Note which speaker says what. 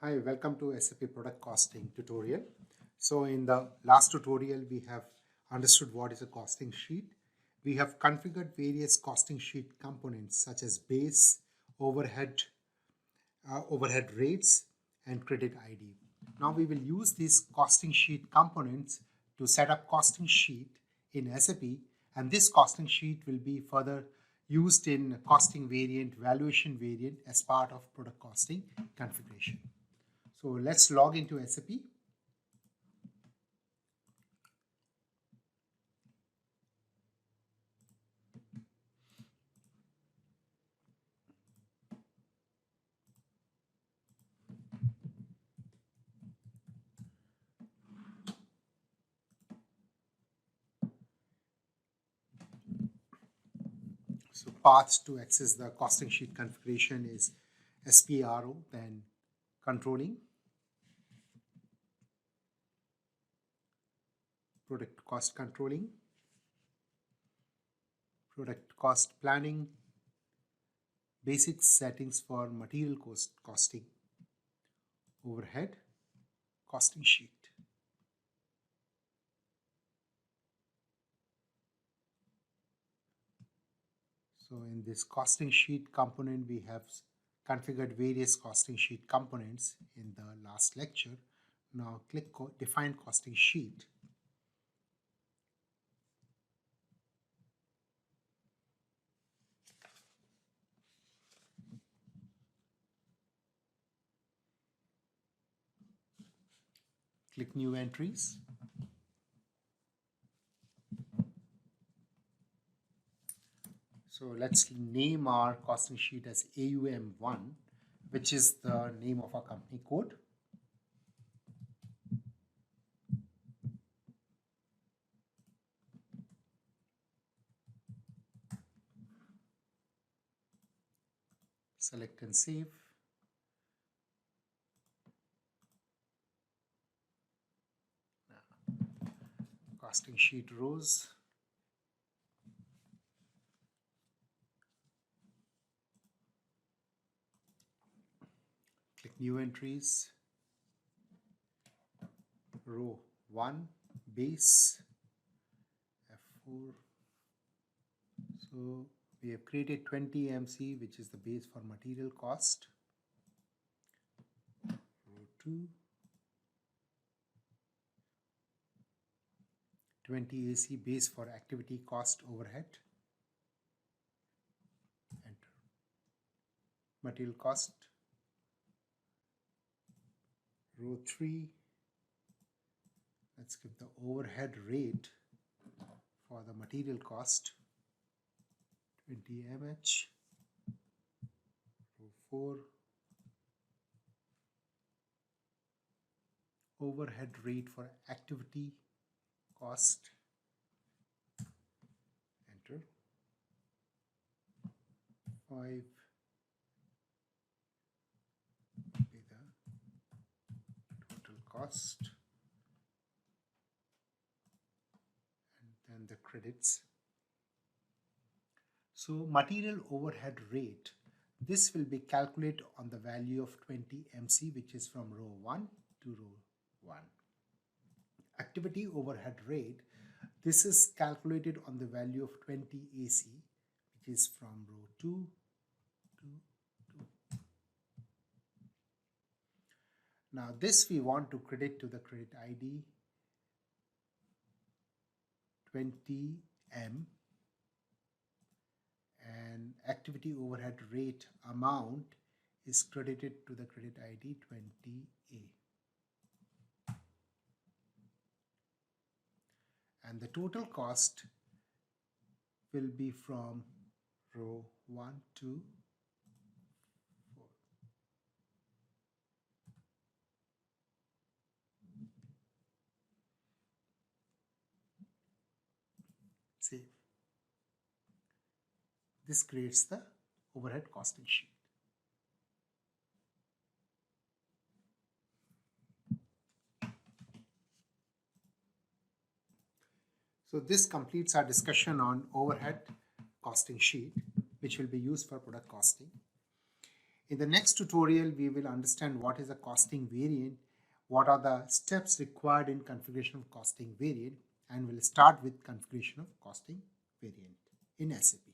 Speaker 1: Hi, welcome to SAP product costing tutorial. So in the last tutorial, we have understood what is a costing sheet. We have configured various costing sheet components such as base, overhead, overhead rates, and credit ID. Now we will use these costing sheet components to set up costing sheet in SAP, and this costing sheet will be further used in costing variant, valuation variant as part of product costing configuration. So let's log into SAP. So path to access the costing sheet configuration is SPRO, then controlling, product cost controlling, product cost planning, basic settings for material costing, overhead, costing sheet. So in this costing sheet component, we have configured various costing sheet components in the last lecture. Now click define costing sheet. Click new entries. So let's name our costing sheet as AUM1, which is the name of our company code. Select and save. Costing sheet rows. Click new entries. Row 1, base, F4. So we have created 20 MC, which is the base for material cost. Row 2, 20 AC base for activity cost overhead. Enter. Material cost. Row 3, let's give the overhead rate for the material cost, 20 mH. Row 4, overhead rate for activity cost. Enter. 5, be the total cost, and then the credits. So material overhead rate, this will be calculated on the value of 20 MC, which is from row 1 to row 1. Activity overhead rate, this is calculated on the value of 20 AC, which is from row 2 to 2. Now this we want to credit to the credit ID 20M, and activity overhead rate amount is credited to the credit ID 20A. And the total cost will be from row 1 to 4. Save. This creates the overhead costing sheet. So this completes our discussion on overhead costing sheet, which will be used for product costing. In the next tutorial, we will understand what is a costing variant, what are the steps required in configuration of costing variant, and we'll start with configuration of costing variant in SAP.